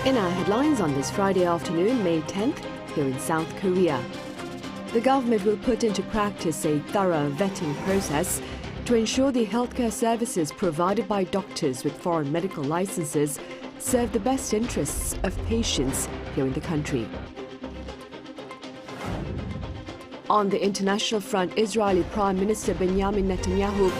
In our headlines on this Friday afternoon, May 10th, here in South Korea. The government will put into practice a thorough vetting process to ensure the healthcare services provided by doctors with foreign medical licenses serve the best interests of patients here in the country. On the international front, Israeli Prime Minister Benjamin Netanyahu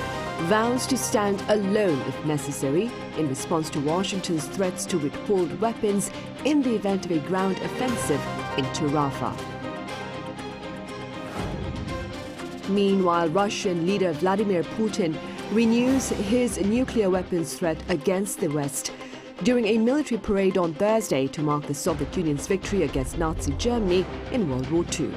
vows to stand alone if necessary in response to Washington's threats to withhold weapons in the event of a ground offensive into Rafah. Meanwhile, Russian leader Vladimir Putin renews his nuclear weapons threat against the West during a military parade on Thursday to mark the Soviet Union's victory against Nazi Germany in World War II.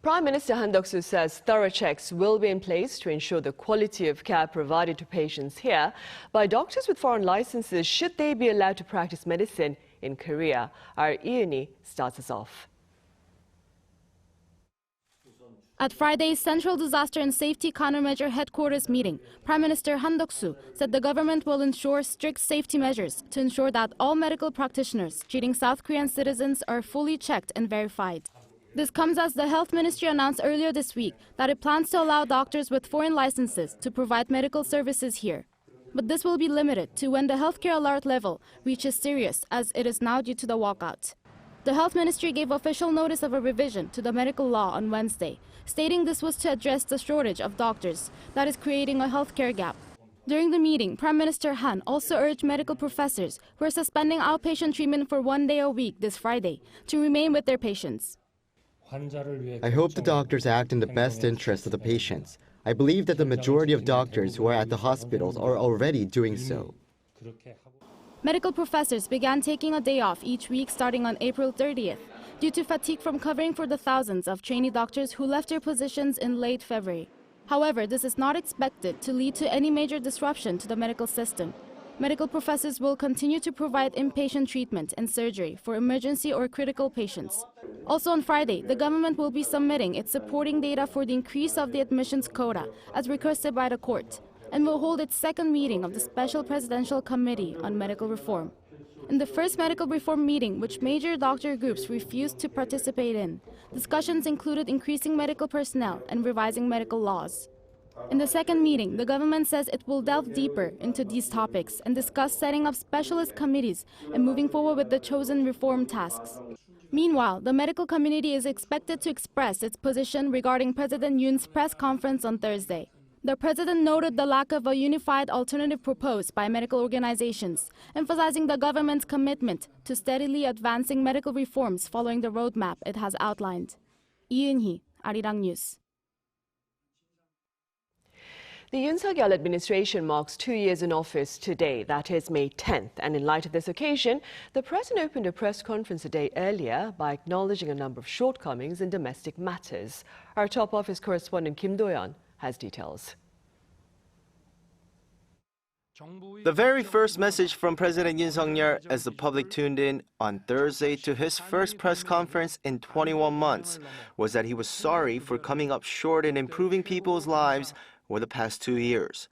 Prime Minister Han Duck-soo says thorough checks will be in place to ensure the quality of care provided to patients here by doctors with foreign licenses should they be allowed to practice medicine in Korea. Our Yoon starts us off. At Friday's Central Disaster and Safety Countermeasure Headquarters meeting, Prime Minister Han Duck-soo said the government will ensure strict safety measures to ensure that all medical practitioners treating South Korean citizens are fully checked and verified. This comes as the Health Ministry announced earlier this week that it plans to allow doctors with foreign licenses to provide medical services here. But this will be limited to when the healthcare alert level reaches serious, as it is now due to the walkout. The Health Ministry gave official notice of a revision to the medical law on Wednesday, stating this was to address the shortage of doctors that is creating a healthcare gap. During the meeting, Prime Minister Han also urged medical professors who are suspending outpatient treatment for 1 day a week this Friday to remain with their patients. I hope the doctors act in the best interest of the patients. I believe that the majority of doctors who are at the hospitals are already doing so. Medical professors began taking a day off each week starting on April 30th due to fatigue from covering for the thousands of trainee doctors who left their positions in late February. However, this is not expected to lead to any major disruption to the medical system. Medical professors will continue to provide inpatient treatment and surgery for emergency or critical patients. Also on Friday, the government will be submitting its supporting data for the increase of the admissions quota as requested by the court, and will hold its second meeting of the Special Presidential Committee on Medical Reform. In the first medical reform meeting, which major doctor groups refused to participate in, discussions included increasing medical personnel and revising medical laws. In the second meeting, the government says it will delve deeper into these topics and discuss setting up specialist committees and moving forward with the chosen reform tasks. Meanwhile, the medical community is expected to express its position regarding President Yoon's press conference on Thursday. The president noted the lack of a unified alternative proposed by medical organizations, emphasizing the government's commitment to steadily advancing medical reforms following the roadmap it has outlined. Yoon, Arirang News. The Yoon Suk-yeol administration marks 2 years in office today, that is May 10th. And in light of this occasion, the president opened a press conference a day earlier by acknowledging a number of shortcomings in domestic matters. Our top office correspondent Kim Do-yeon has details. The very first message from President Yoon Suk-yeol as the public tuned in on Thursday to his first press conference in 21 months was that he was sorry for coming up short in improving people's lives over the past 2 years.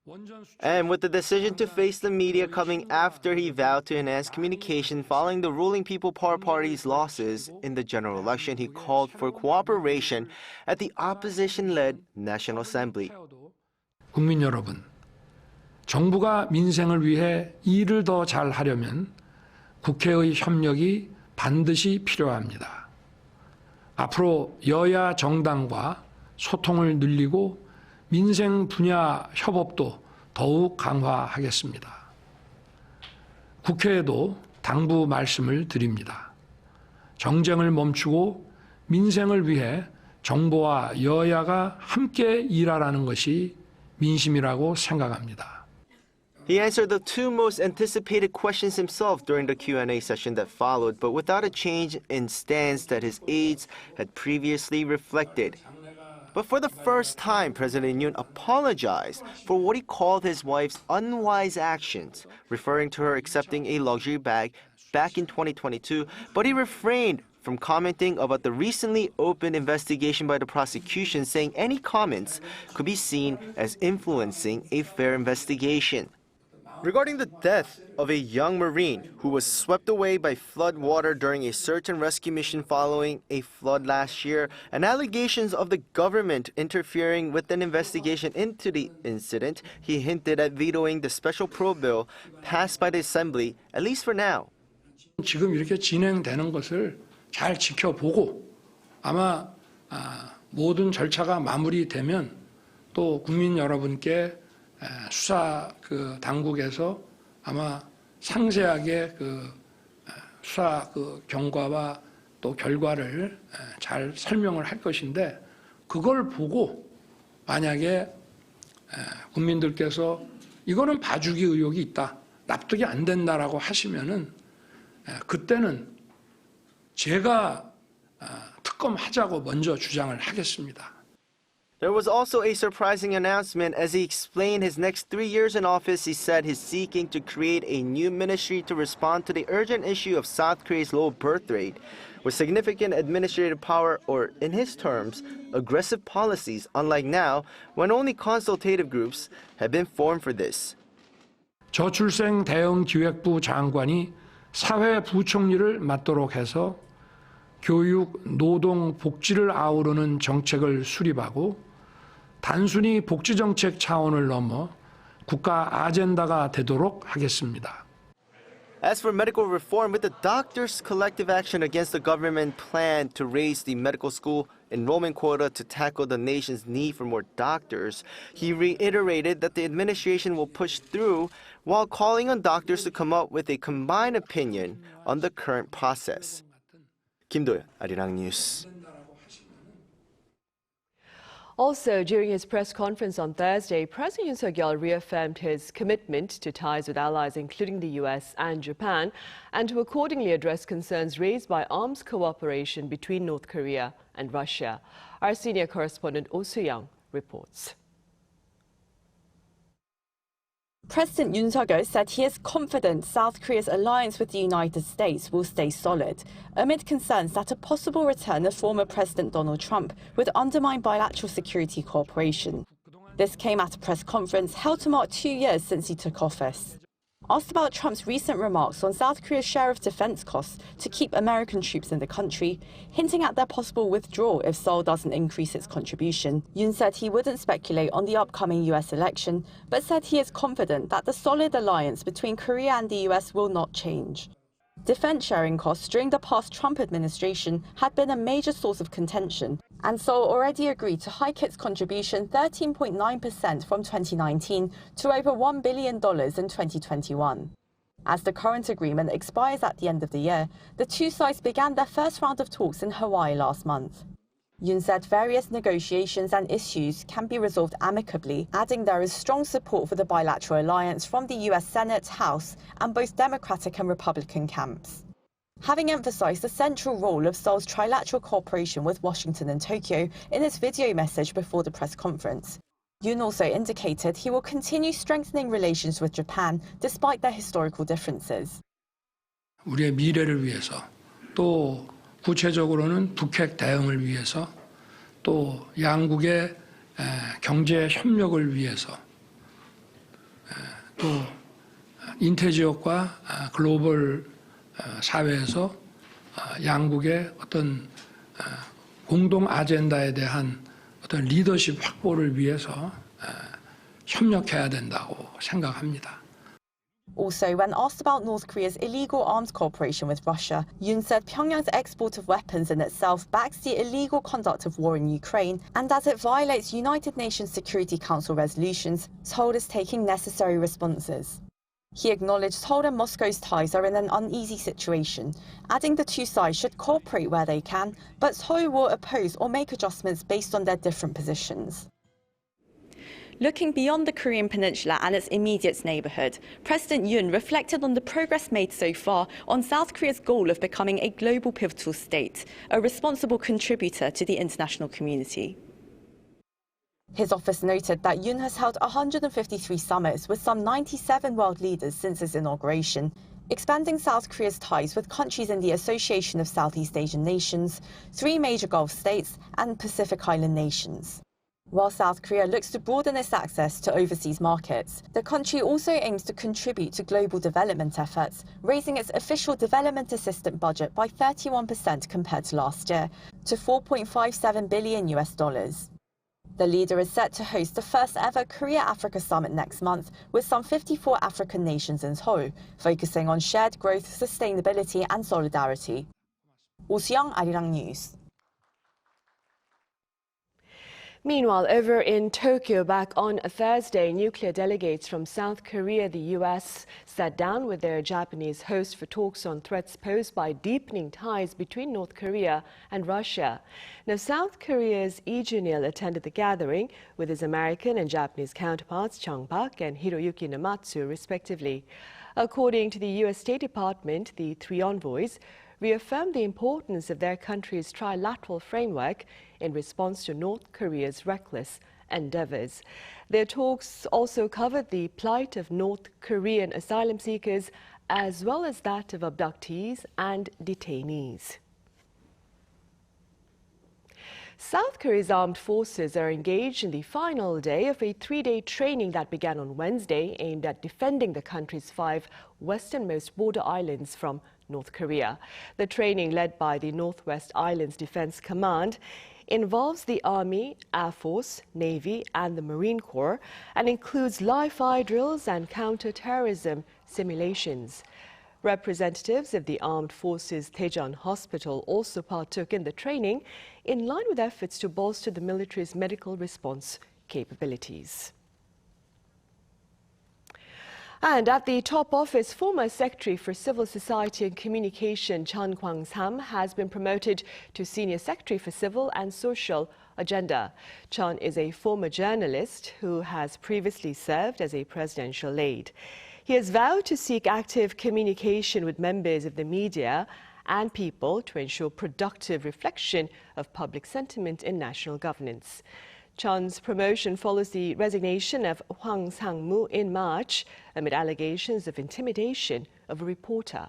And with the decision to face the media coming after he vowed to enhance communication following the ruling People Power Party's losses in the general election, he called for cooperation at the opposition-led National Assembly. 국민 여러분, 정부가 민생을 위해 일을 더 잘하려면 국회의 협력이 반드시 필요합니다. 앞으로 여야 정당과 소통을 늘리고 민생 분야 협업도 더욱 강화하겠습니다. 국회에도 당부 말씀을 드립니다. 정쟁을 멈추고 민생을 위해 정부와 여야가 함께 일하라는 것이 민심이라고 생각합니다. He answered the two most anticipated questions himself during the Q&A session that followed, but without a change in stance that his aides had previously reflected. But for the first time, President Yoon apologized for what he called his wife's unwise actions, referring to her accepting a luxury bag back in 2022, but he refrained from commenting about the recently opened investigation by the prosecution, saying any comments could be seen as influencing a fair investigation. Regarding the death of a young Marine who was swept away by flood water during a search and rescue mission following a flood last year, and allegations of the government interfering with an investigation into the incident, he hinted at vetoing the special probe bill passed by the Assembly, at least for now. 지금 이렇게 진행되는 것을 잘 지켜보고 아마 모든 절차가 마무리되면 또 국민 여러분께 수사 당국에서 아마 상세하게 수사 경과와 또 결과를 잘 설명을 할 것인데 그걸 보고 만약에 국민들께서 이거는 봐주기 의혹이 있다, 납득이 안 된다라고 하시면은 그때는 제가 특검하자고 먼저 주장을 하겠습니다. There was also a surprising announcement as he explained his next 3 years in office. He said he's seeking to create a new ministry to respond to the urgent issue of South Korea's low birth rate, with significant administrative power or, in his terms, aggressive policies, unlike now, when only consultative groups have been formed for this. 저출생 대응 기획부 장관이 사회부총리를 맡도록 해서 교육, 노동, 복지를 아우르는 정책을 수립하고 단순히 복지정책 차원을 넘어 국가 아젠다가 되도록 하겠습니다. As for medical reform, with the doctors' collective action against the government plan to raise the medical school enrollment quota to tackle the nation's need for more doctors, he reiterated that the administration will push through while calling on doctors to come up with a combined opinion on the current process. 김도현, Arirang News. Also, during his press conference on Thursday, President Yoon Suk-yeol reaffirmed his commitment to ties with allies including the U.S. and Japan, and to accordingly address concerns raised by arms cooperation between North Korea and Russia. Our senior correspondent Oh Soo-young reports. President Yoon Suk-yeol said he is confident South Korea's alliance with the United States will stay solid, amid concerns that a possible return of former President Donald Trump would undermine bilateral security cooperation. This came at a press conference held to mark 2 years since he took office. Asked about Trump's recent remarks on South Korea's share of defense costs to keep American troops in the country, hinting at their possible withdrawal if Seoul doesn't increase its contribution, Yoon said he wouldn't speculate on the upcoming US election, but said he is confident that the solid alliance between Korea and the US will not change. Defense sharing costs during the past Trump administration had been a major source of contention, and Seoul already agreed to hike its contribution 13.9% from 2019 to over $1 billion in 2021. As the current agreement expires at the end of the year, the two sides began their first round of talks in Hawaii last month. Yoon said various negotiations and issues can be resolved amicably, adding there is strong support for the bilateral alliance from the US Senate, House, and both Democratic and Republican camps. Having emphasized the central role of Seoul's trilateral cooperation with Washington and Tokyo in his video message before the press conference, Yoon also indicated he will continue strengthening relations with Japan despite their historical differences. 우리의 미래를 위해서 또 구체적으로는 북핵 대응을 위해서 또 양국의 경제 협력을 위해서 또 인태지역과 글로벌 사회에서 양국의 어떤 공동 아젠다에 대한 어떤 리더십 확보를 위해서 협력해야 된다고 생각합니다. Also, when asked about North Korea's illegal arms cooperation with Russia, Yoon said Pyongyang's export of weapons in itself backs the illegal conduct of war in Ukraine, and as it violates United Nations Security Council resolutions, Seoul is taking necessary responses. He acknowledged Seoul and Moscow's ties are in an uneasy situation, adding the two sides should cooperate where they can, but Seoul will oppose or make adjustments based on their different positions. Looking beyond the Korean peninsula and its immediate neighbourhood, President Yoon reflected on the progress made so far on South Korea's goal of becoming a global pivotal state, a responsible contributor to the international community. His office noted that Yoon has held 153 summits with some 97 world leaders since its inauguration, expanding South Korea's ties with countries in the Association of Southeast Asian Nations, 3 major Gulf states, and Pacific Island nations. While South Korea looks to broaden its access to overseas markets, the country also aims to contribute to global development efforts, raising its official development assistance budget by 31% compared to last year, to $4.57 billion. The leader is set to host the first ever Korea-Africa Summit next month, with some 54 African nations in tow, focusing on shared growth, sustainability and solidarity. Oh Soo-young, Arirang News. Meanwhile, over in Tokyo, back on Thursday, nuclear delegates from South Korea, the U.S. sat down with their Japanese host for talks on threats posed by deepening ties between North Korea and Russia. Now, South Korea's Lee Junil attended the gathering with his American and Japanese counterparts Chung Pak and Hiroyuki Namatsu, respectively. According to the U.S. State Department, the three envoys reaffirmed the importance of their country's trilateral framework in response to North Korea's reckless endeavors. Their talks also covered the plight of North Korean asylum seekers as well as that of abductees and detainees. South Korea's armed forces are engaged in the final day of a three-day training that began on Wednesday, aimed at defending the country's 5 westernmost border islands from North Korea. The training, led by the Northwest Islands Defense Command, involves the Army, Air Force, Navy and the Marine Corps, and includes live fire drills and counter-terrorism simulations. Representatives of the Armed Forces Daejeon Hospital also partook in the training, in line with efforts to bolster the military's medical response capabilities. And at the top office, former Secretary for Civil Society and Communication Chun Kwang-sam has been promoted to Senior Secretary for Civil and Social Agenda. Chun is a former journalist who has previously served as a presidential aide. He has vowed to seek active communication with members of the media and people to ensure productive reflection of public sentiment in national governance. Chun's promotion follows the resignation of Hwang Sang-moo in March amid allegations of intimidation of a reporter.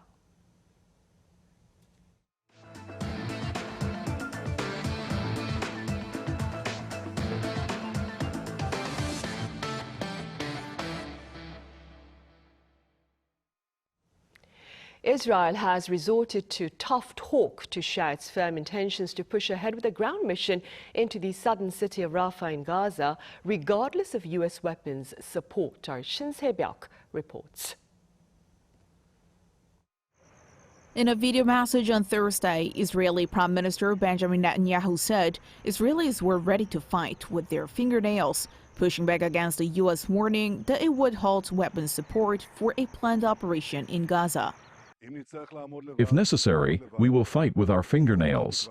Israel has resorted to tough talk to share its firm intentions to push ahead with a ground mission into the southern city of Rafah in Gaza, regardless of U.S. weapons support. Our Shin Se-byuk reports. In a video message on Thursday, Israeli Prime Minister Benjamin Netanyahu said Israelis were ready to fight with their fingernails, pushing back against the U.S. warning that it would halt weapons support for a planned operation in Gaza. If necessary, we will fight with our fingernails.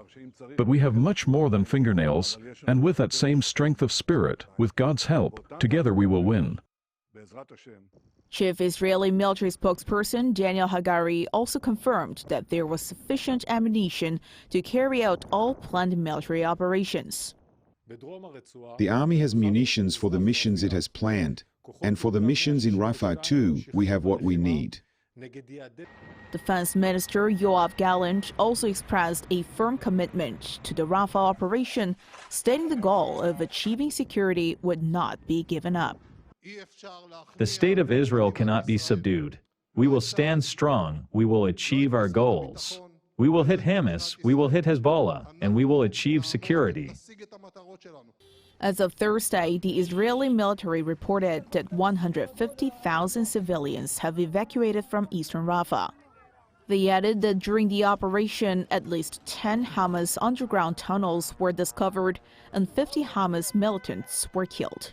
But we have much more than fingernails, and with that same strength of spirit, with God's help, together we will win. Chief Israeli military spokesperson Daniel Hagari also confirmed that there was sufficient ammunition to carry out all planned military operations. The army has munitions for the missions it has planned, and for the missions in Rafah too, we have what we need. Defense Minister Yoav Gallant also expressed a firm commitment to the Rafah operation, stating the goal of achieving security would not be given up. The state of Israel cannot be subdued. We will stand strong. We will achieve our goals. We will hit Hamas, we will hit Hezbollah, and we will achieve security. As of Thursday, the Israeli military reported that 150,000 civilians have evacuated from eastern Rafah. They added that during the operation, at least 10 Hamas underground tunnels were discovered and 50 Hamas militants were killed.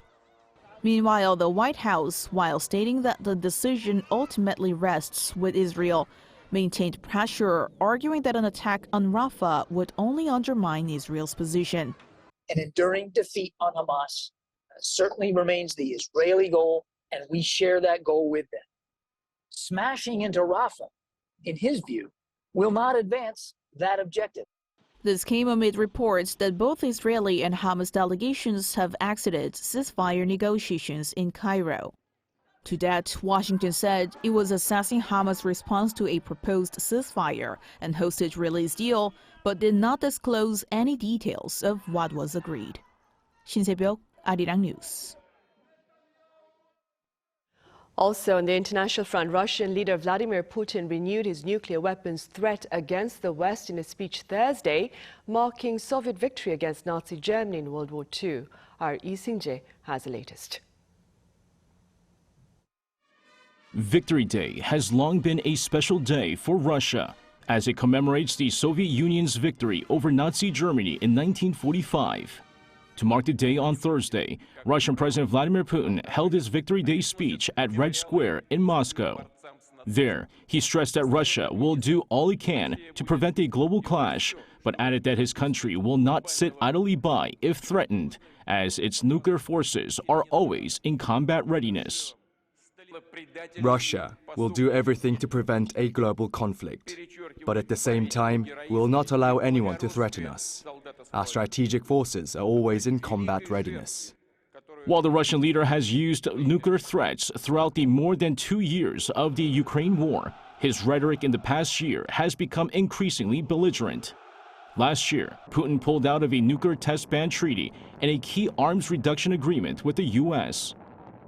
Meanwhile, the White House, while stating that the decision ultimately rests with Israel, maintained pressure, arguing that an attack on Rafah would only undermine Israel's position. An enduring defeat on Hamas certainly remains the Israeli goal, and we share that goal with them. Smashing into Rafah, in his view, will not advance that objective. This came amid reports that both Israeli and Hamas delegations have exited ceasefire negotiations in Cairo. To that, Washington said it was assessing Hamas' response to a proposed ceasefire and hostage release deal, but did not disclose any details of what was agreed. Shin Se-byuk, Arirang News. Also, on the international front, Russian leader Vladimir Putin renewed his nuclear weapons threat against the West in a speech Thursday, marking Soviet victory against Nazi Germany in World War II. Our Lee Sing-jae has the latest. Victory Day has long been a special day for Russia, as it commemorates the Soviet Union's victory over Nazi Germany in 1945. To mark the day on Thursday, Russian President Vladimir Putin held his Victory Day speech at Red Square in Moscow. There, he stressed that Russia will do all it can to prevent a global clash, but added that his country will not sit idly by if threatened, as its nuclear forces are always in combat readiness. Russia will do everything to prevent a global conflict, but at the same time, we will not allow anyone to threaten us. Our strategic forces are always in combat readiness. While the Russian leader has used nuclear threats throughout the more than 2 years of the Ukraine war, his rhetoric in the past year has become increasingly belligerent. Last year, Putin pulled out of a nuclear test ban treaty and a key arms reduction agreement with the U.S.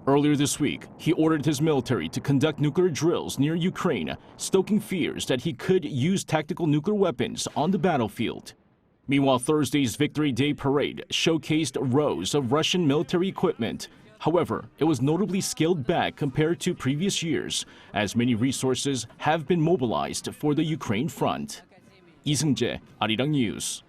Earlier this week, he ordered his military to conduct nuclear drills near Ukraine, stoking fears that he could use tactical nuclear weapons on the battlefield. Meanwhile, Thursday's Victory Day parade showcased rows of Russian military equipment. However, it was notably scaled back compared to previous years, as many resources have been mobilized for the Ukraine front. Lee Sing-jae, Arirang News.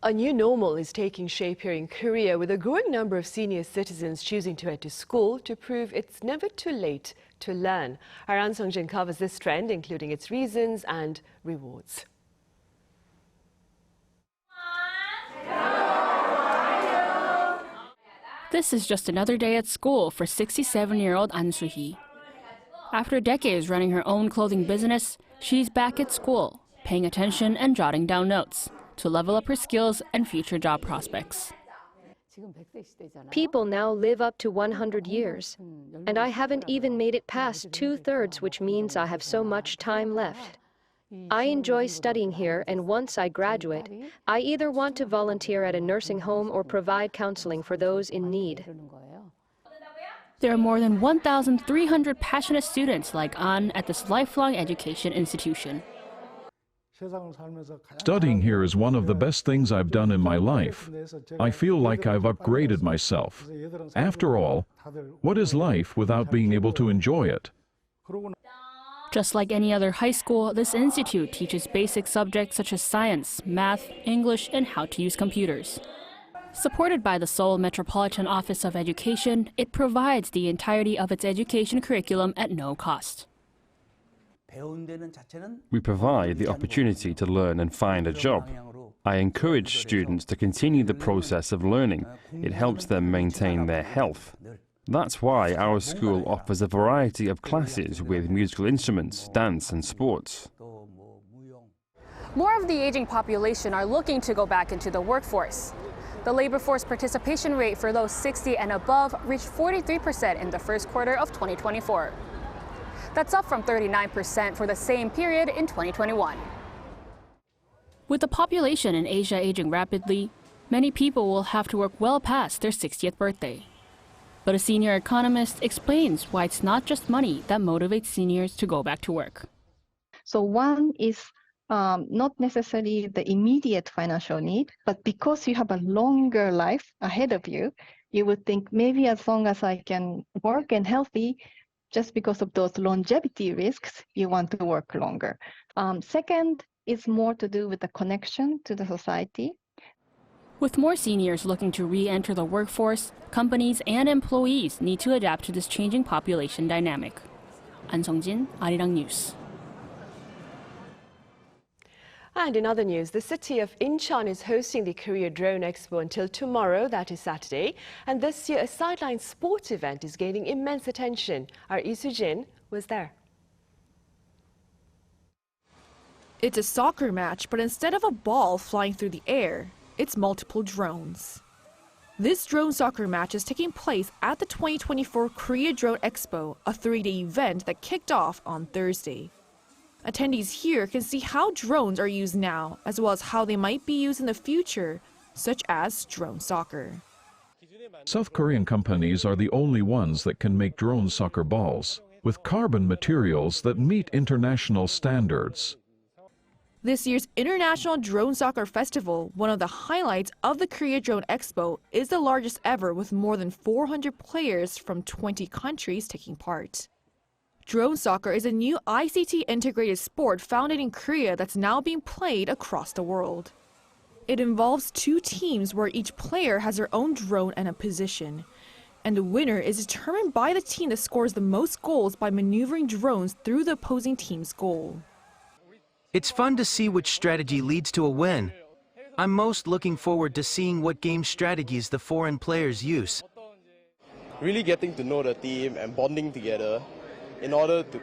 A new normal is taking shape here in Korea, with a growing number of senior citizens choosing to head to school to prove it's never too late to learn. Our An Sung-jin covers this trend, including its reasons and rewards. This is just another day at school for 67-year-old An Soo-hee. After decades running her own clothing business, she's back at school, paying attention and jotting down notes to level up her skills and future job prospects. People now live up to 100 years, and I haven't even made it past 2/3, which means I have so much time left. I enjoy studying here, and once I graduate, I either want to volunteer at a nursing home or provide counseling for those in need. There are more than 1,300 passionate students like An at this lifelong education institution. Studying here is one of the best things I've done in my life. I feel like I've upgraded myself. After all, what is life without being able to enjoy it? Just like any other high school, this institute teaches basic subjects such as science, math, English, and how to use computers. Supported by the Seoul Metropolitan Office of Education, it provides the entirety of its education curriculum at no cost. We provide the opportunity to learn and find a job. I encourage students to continue the process of learning. It helps them maintain their health. That's why our school offers a variety of classes with musical instruments, dance and sports. More of the aging population are looking to go back into the workforce. The labor force participation rate for those 60 and above reached 43% in the first quarter of 2024. That's up from 39% for the same period in 2021. With the population in Asia aging rapidly, many people will have to work well past their 60th birthday. But a senior economist explains why it's not just money that motivates seniors to go back to work. So one is not necessarily the immediate financial need, but because you have a longer life ahead of you, you would think maybe as long as I can work and healthy, just because of those longevity risks, you want to work longer. Second is more to do with the connection to the society. With more seniors looking to re-enter the workforce, companies and employees need to adapt to this changing population dynamic. An Sung-jin, Arirang News. And in other news, the city of Incheon is hosting the Korea Drone Expo until tomorrow, that is Saturday. And this year, a sideline sports event is gaining immense attention. Our Lee Soo-jin was there. It's a soccer match, but instead of a ball flying through the air, it's multiple drones. This drone soccer match is taking place at the 2024 Korea Drone Expo, a 3-day event that kicked off on Thursday. Attendees here can see how drones are used now, as well as how they might be used in the future, such as drone soccer. South Korean companies are the only ones that can make drone soccer balls with carbon materials that meet international standards. This year's International Drone Soccer Festival, one of the highlights of the Korea Drone Expo, is the largest ever with more than 400 players from 20 countries taking part. Drone soccer is a new ICT-integrated sport founded in Korea that's now being played across the world. It involves two teams where each player has their own drone and a position. And the winner is determined by the team that scores the most goals by maneuvering drones through the opposing team's goal. It's fun to see which strategy leads to a win. I'm most looking forward to seeing what game strategies the foreign players use. Really getting to know the team and bonding together in order to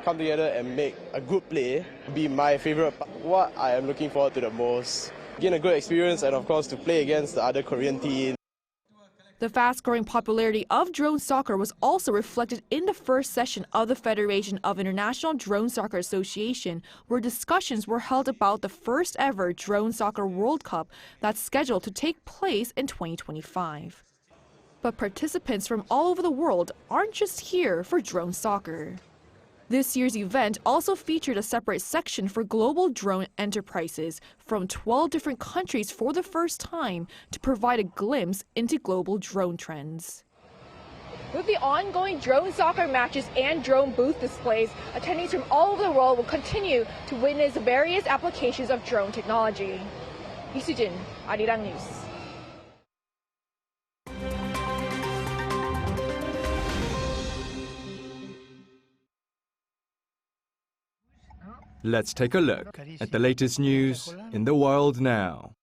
come together and make a good play be my favorite part. What I am looking forward to the most. Gain a good experience and of course to play against the other Korean teams. The fast-growing popularity of drone soccer was also reflected in the first session of the Federation of International Drone Soccer Association, where discussions were held about the first ever Drone Soccer World Cup that's scheduled to take place in 2025. But participants from all over the world aren't just here for drone soccer. This year's event also featured a separate section for global drone enterprises from 12 different countries for the first time to provide a glimpse into global drone trends. With the ongoing drone soccer matches and drone booth displays, attendees from all over the world will continue to witness various applications of drone technology. 이수진, Arirang News. Let's take a look at the latest news in the world now.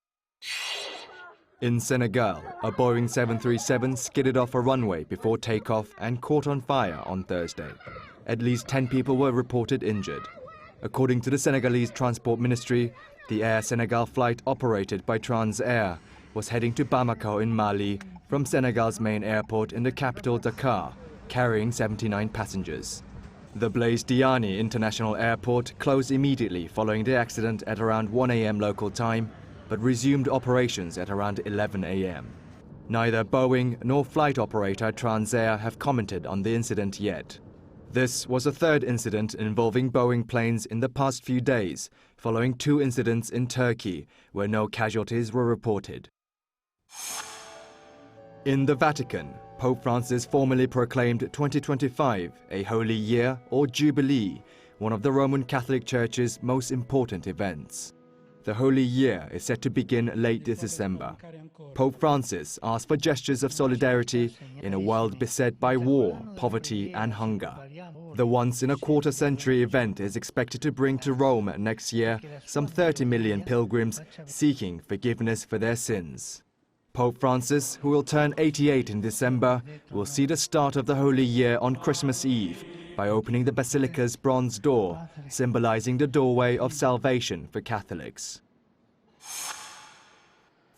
In Senegal, a Boeing 737 skidded off a runway before takeoff and caught on fire on Thursday. At least 10 people were reported injured. According to the Senegalese Transport Ministry, the Air Senegal flight operated by Transair was heading to Bamako in Mali from Senegal's main airport in the capital Dakar, carrying 79 passengers. The Blaise Diagne International Airport closed immediately following the accident at around 1 a.m. local time, but resumed operations at around 11 a.m. Neither Boeing nor flight operator Transair have commented on the incident yet. This was a third incident involving Boeing planes in the past few days, following 2 incidents in Turkey where no casualties were reported. In the Vatican, Pope Francis formally proclaimed 2025 a holy year or jubilee, one of the Roman Catholic Church's most important events. The Holy Year is set to begin late this December. Pope Francis asked for gestures of solidarity in a world beset by war, poverty and hunger. The once-in-a-quarter-century event is expected to bring to Rome next year some 30 million pilgrims seeking forgiveness for their sins. Pope Francis, who will turn 88 in December, will see the start of the Holy Year on Christmas Eve by opening the Basilica's bronze door, symbolizing the doorway of salvation for Catholics.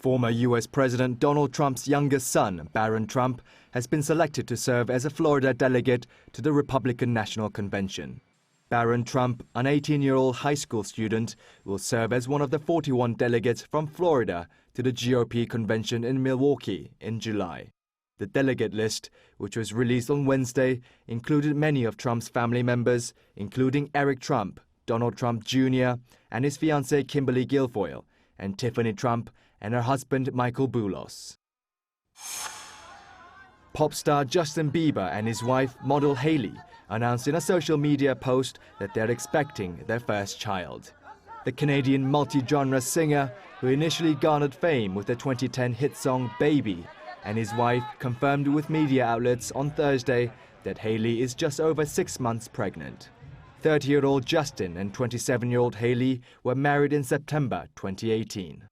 Former U.S. President Donald Trump's youngest son, Barron Trump, has been selected to serve as a Florida delegate to the Republican National Convention. Barron Trump, an 18-year-old high school student, will serve as one of the 41 delegates from Florida to the GOP convention in Milwaukee in July. The delegate list, which was released on Wednesday, included many of Trump's family members, including Eric Trump, Donald Trump Jr., and his fiancée Kimberly Guilfoyle, and Tiffany Trump and her husband Michael Boulos. Pop star Justin Bieber and his wife, model Hailey, announced in a social media post that they're expecting their first child. The Canadian multi-genre singer, who initially garnered fame with the 2010 hit song Baby, and his wife confirmed with media outlets on Thursday that Hailey is just over 6 months pregnant. 30-year-old Justin and 27-year-old Hailey were married in September 2018.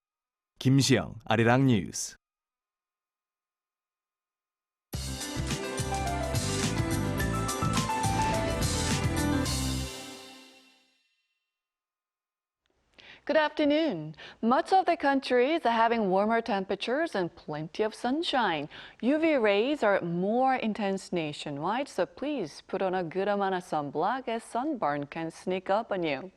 Kim Seong, Arirang News. Good afternoon. Much of the country is having warmer temperatures and plenty of sunshine. UV rays are more intense nationwide, so please put on a good amount of sunblock as sunburn can sneak up on you.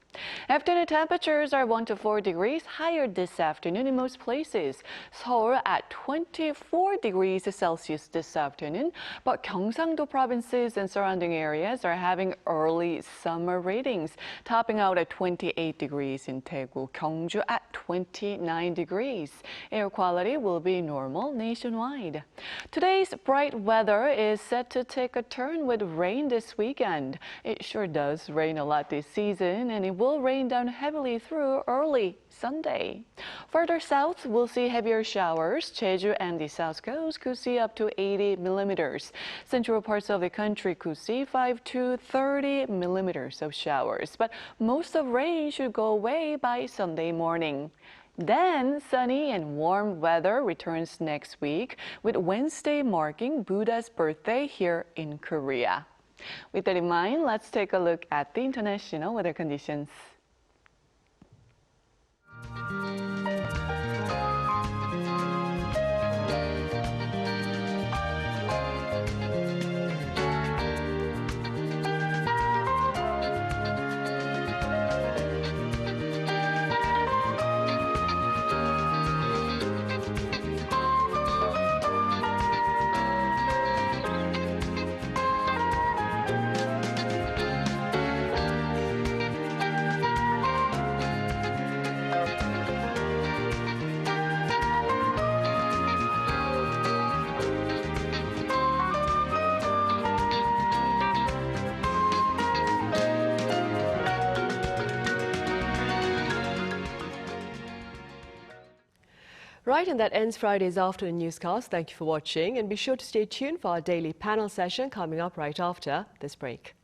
Afternoon temperatures are 1 to 4 degrees higher this afternoon in most places. Seoul at 24 degrees Celsius this afternoon, but Gyeongsangdo provinces and surrounding areas are having early summer readings, topping out at 28 degrees in Daegu, Gyeongju at 29 degrees. Air quality will be normal nationwide. Today's bright weather is set to take a turn with rain this weekend. It sure does rain a lot this season, and it will rain down heavily through early Sunday. Further south, we'll see heavier showers. Jeju and the south coast could see up to 80 millimeters. Central parts of the country could see 5 to 30 millimeters of showers. But most of rain should go away by Sunday morning. Then, sunny and warm weather returns next week, with Wednesday marking Buddha's birthday here in Korea. With that in mind, let's take a look at the international weather conditions. Right, and that ends Friday's afternoon newscast. Thank you for watching, and be sure to stay tuned for our daily panel session coming up right after this break.